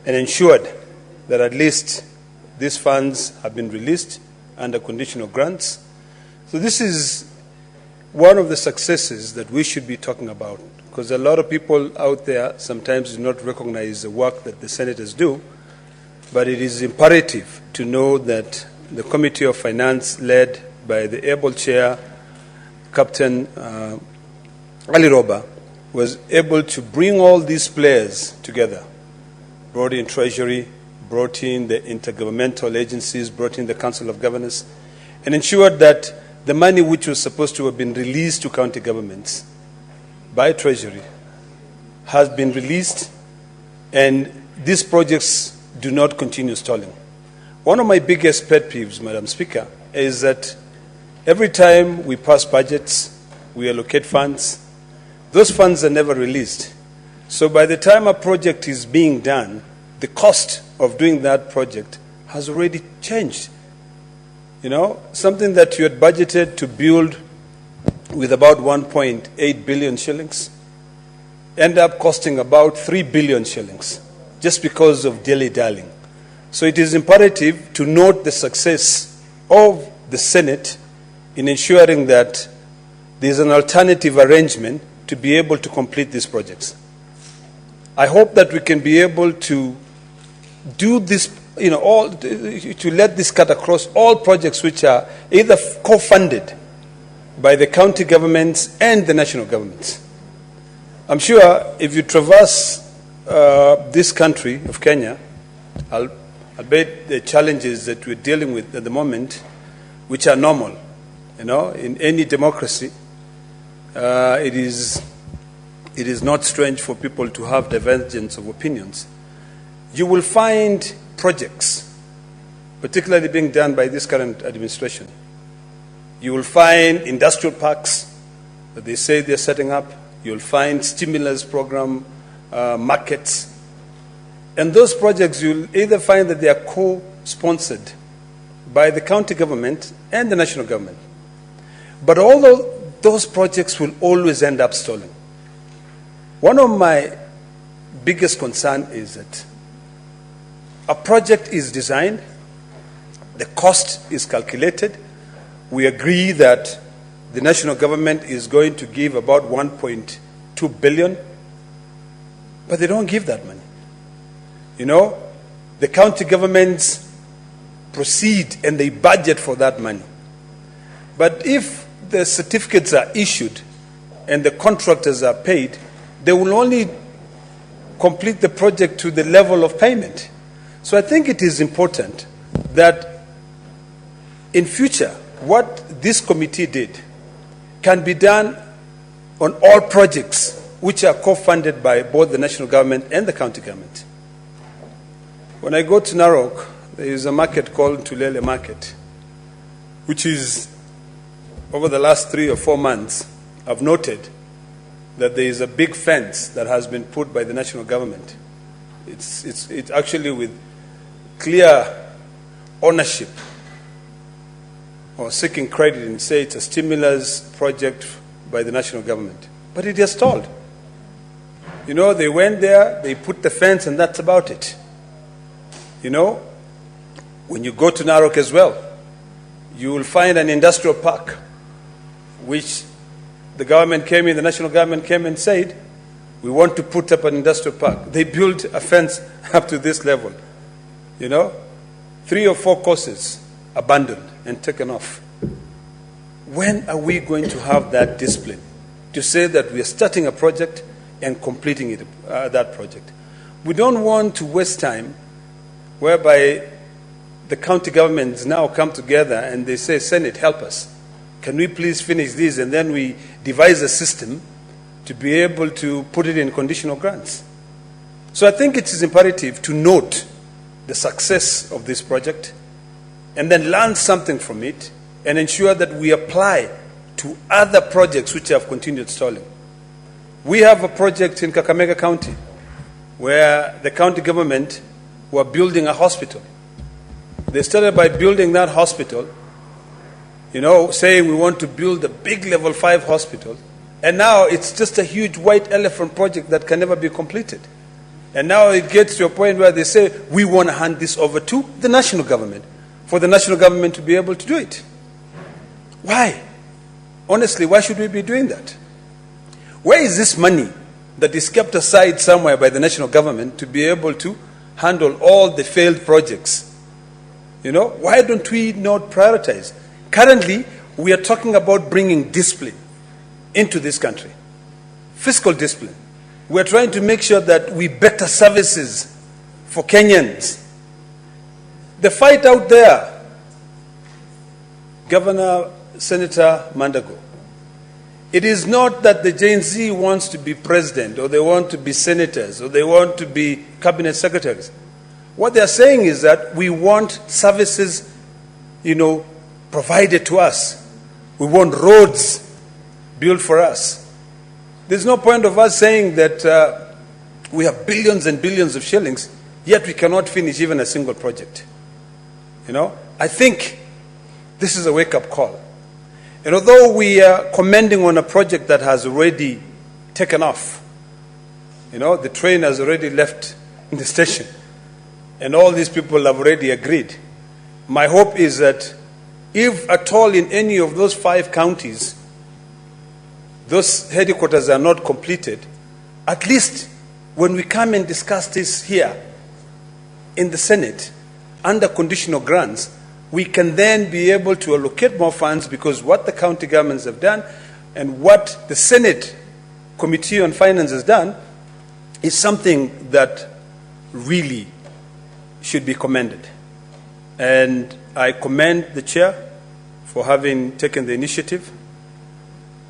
and ensured that at least these funds have been released under conditional grants. So this is one of the successes that we should be talking about, because a lot of people out there sometimes do not recognize the work that the senators do, but it is imperative to know that the Committee of Finance, led by the able chair, Captain Ali Roba, was able to bring all these players together, brought in Treasury, brought in the intergovernmental agencies, brought in the Council of Governors, and ensured that the money which was supposed to have been released to county governments by Treasury has been released, and these projects do not continue stalling. One of my biggest pet peeves, Madam Speaker, is that every time we pass budgets, we allocate funds, those funds are never released. So by the time a project is being done, the cost of doing that project has already changed. You know, something that you had budgeted to build with about 1.8 billion shillings end up costing about 3 billion shillings just because of dilly-dallying. So it is imperative to note the success of the Senate in ensuring that there is an alternative arrangement to be able to complete these projects. I hope that we can be able to do this, to let this cut across all projects which are either co-funded by the county governments and the national governments. I'm sure if you traverse this country of Kenya, I bet the challenges that we're dealing with at the moment, which are normal, in any democracy, it is not strange for people to have divergence of opinions. You will find projects, particularly being done by this current administration. You will find industrial parks that they say they're setting up. You'll find stimulus program markets. And those projects, you'll either find that they are co-sponsored by the county government and the national government. But although those projects will always end up stalling, one of my biggest concerns is that a project is designed, the cost is calculated, we agree that the national government is going to give about 1.2 billion, but they don't give that money. The county governments proceed and they budget for that money. But if the certificates are issued and the contractors are paid, they will only complete the project to the level of payment. So I think it is important that in future, what this committee did can be done on all projects which are co-funded by both the national government and the county government. When I go to Narok, there is a market called Tulele Market, which is, over the last 3 or 4 months, I've noted that there is a big fence that has been put by the national government. It's actually with clear ownership or seeking credit and say it's a stimulus project by the national government. But it has stalled. They went there, they put the fence, and that's about it. When you go to Narok as well, you will find an industrial park, which the national government came and said, we want to put up an industrial park. They built a fence up to this level. 3 or 4 courses abandoned and taken off. When are we going to have that discipline to say that we are starting a project and completing that project? We don't want to waste time whereby the county governments now come together and they say, Senate, help us. Can we please finish this? And then we devise a system to be able to put it in conditional grants. So I think it is imperative to note the success of this project and then learn something from it and ensure that we apply to other projects which have continued stalling. We have a project in Kakamega County where the county government were building a hospital. They started by building that hospital, saying we want to build a big level 5 hospital, and now it's just a huge white elephant project that can never be completed. And now it gets to a point where they say, we want to hand this over to the national government, for the national government to be able to do it. Why? Honestly, why should we be doing that? Where is this money that is kept aside somewhere by the national government to be able to handle all the failed projects? You know, why don't we not prioritize? Currently, we are talking about bringing discipline into this country, fiscal discipline. We are trying to make sure that we better services for Kenyans. The fight out there, Governor, Senator Mandago, it is not that the Gen Z wants to be president, or they want to be senators, or they want to be cabinet secretaries. What they are saying is that we want services, provided to us. We want roads built for us. There's no point of us saying that we have billions and billions of shillings, yet we cannot finish even a single project. I think this is a wake-up call. And although we are commending on a project that has already taken off, the train has already left the station, and all these people have already agreed, my hope is that if at all in any of those 5 counties, those headquarters are not completed, at least when we come and discuss this here in the Senate, under conditional grants, we can then be able to allocate more funds, because what the county governments have done and what the Senate Committee on Finance has done is something that really should be commended. And I commend the chair for having taken the initiative.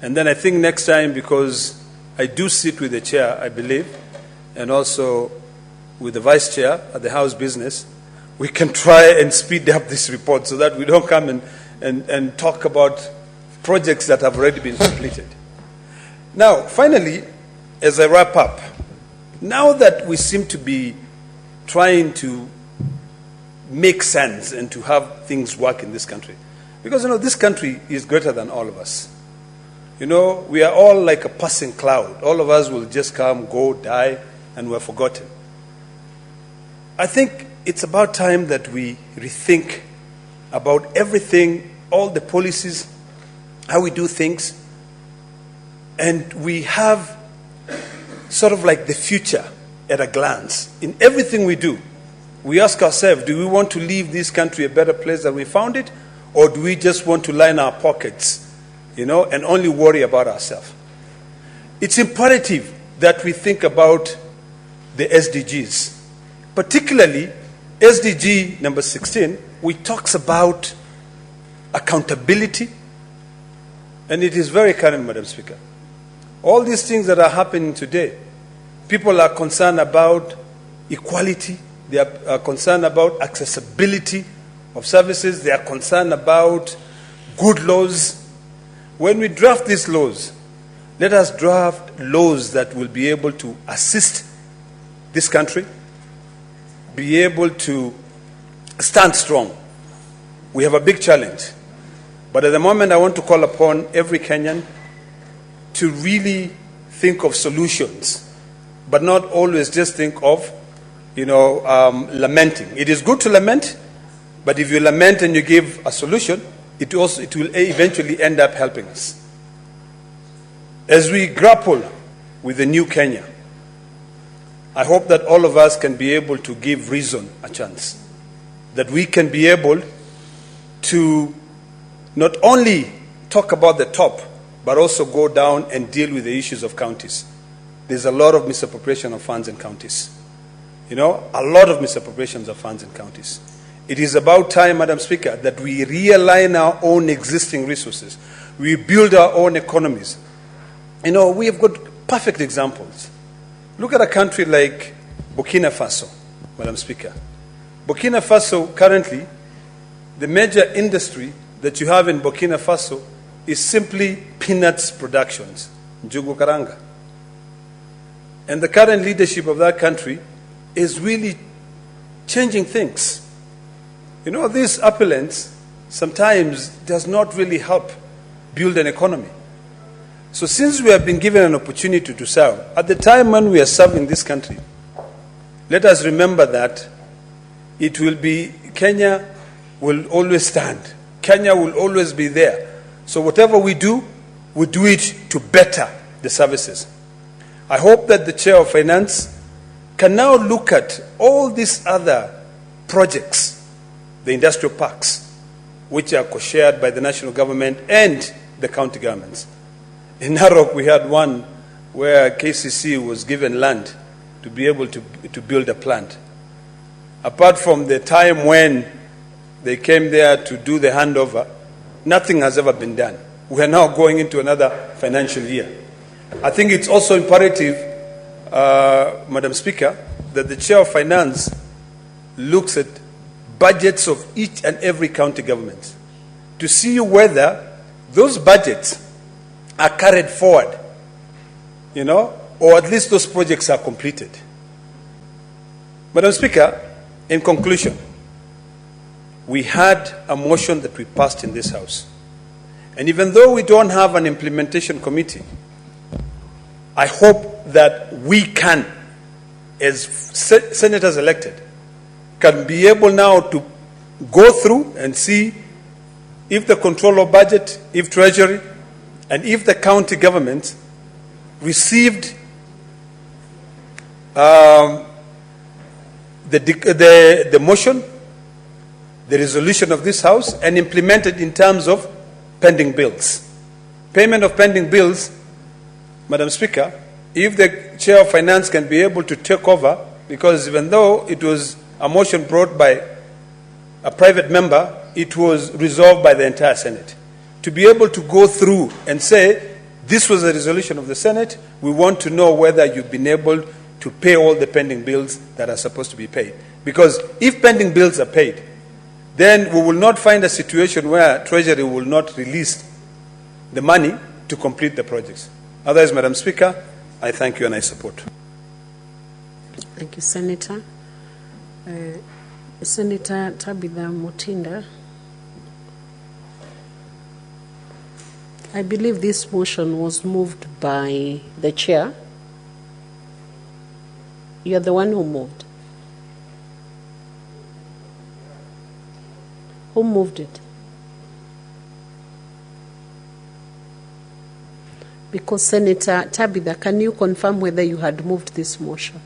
And then I think next time, because I do sit with the chair, I believe, and also with the vice chair at the House Business, we can try and speed up this report so that we don't come and talk about projects that have already been completed. Now, finally, as I wrap up, now that we seem to be trying to make sense and to have things work in this country, because, this country is greater than all of us. We are all like a passing cloud. All of us will just come, go, die, and we're forgotten. I think it's about time that we rethink about everything, all the policies, how we do things, and we have sort of like the future at a glance. In everything we do, we ask ourselves, do we want to leave this country a better place than we found it, or do we just want to line our pockets, and only worry about ourselves? It's imperative that we think about the SDGs, particularly SDG number 16, which talks about accountability, and it is very current, Madam Speaker. All these things that are happening today, people are concerned about equality, they are concerned about accessibility of services, they are concerned about good laws. When we draft these laws, let us draft laws that will be able to assist this country, be able to stand strong. We have a big challenge. But at the moment, I want to call upon every Kenyan to really think of solutions, but not always just think of, lamenting. It is good to lament, but if you lament and you give a solution, it will eventually end up helping us. As we grapple with the new Kenya, I hope that all of us can be able to give reason a chance, that we can be able to not only talk about the top, but also go down and deal with the issues of counties. There's a lot of misappropriation of funds in counties. A lot of misappropriations of funds in counties. It is about time, Madam Speaker, that we realign our own existing resources. We build our own economies. We have got perfect examples. Look at a country like Burkina Faso, Madam Speaker. Burkina Faso, currently, the major industry that you have in Burkina Faso is simply peanuts productions, njugu karanga. And the current leadership of that country is really changing things. These appellants sometimes does not really help build an economy. So since we have been given an opportunity to serve, at the time when we are serving this country, let us remember that it will be, Kenya will always stand. Kenya will always be there. So whatever we do it to better the services. I hope that the Chair of Finance can now look at all these other projects, the industrial parks, which are co-shared by the national government and the county governments. In Narok, we had one where KCC was given land to be able to build a plant. Apart from the time when they came there to do the handover, nothing has ever been done. We are now going into another financial year. I think it's also imperative, Madam Speaker, that the Chair of Finance looks at budgets of each and every county government to see whether those budgets are carried forward, or at least those projects are completed. Madam Speaker, in conclusion, we had a motion that we passed in this House. And even though we don't have an implementation committee, I hope that we can, as senators elected, can be able now to go through and see if the control of budget, if Treasury, and if the county government received the motion, the resolution of this House, and implemented in terms of pending bills. Payment of pending bills, Madam Speaker, if the Chair of Finance can be able to take over, because even though it was a motion brought by a private member, it was resolved by the entire Senate. To be able to go through and say, this was a resolution of the Senate, we want to know whether you've been able to pay all the pending bills that are supposed to be paid. Because if pending bills are paid, then we will not find a situation where Treasury will not release the money to complete the projects. Otherwise, Madam Speaker, I thank you and I support. Thank you, Senator. Senator Tabitha Mutinda, I believe this motion was moved by the Chair. You're the one who moved. Who moved it? Because Senator Tabitha, can you confirm whether you had moved this motion?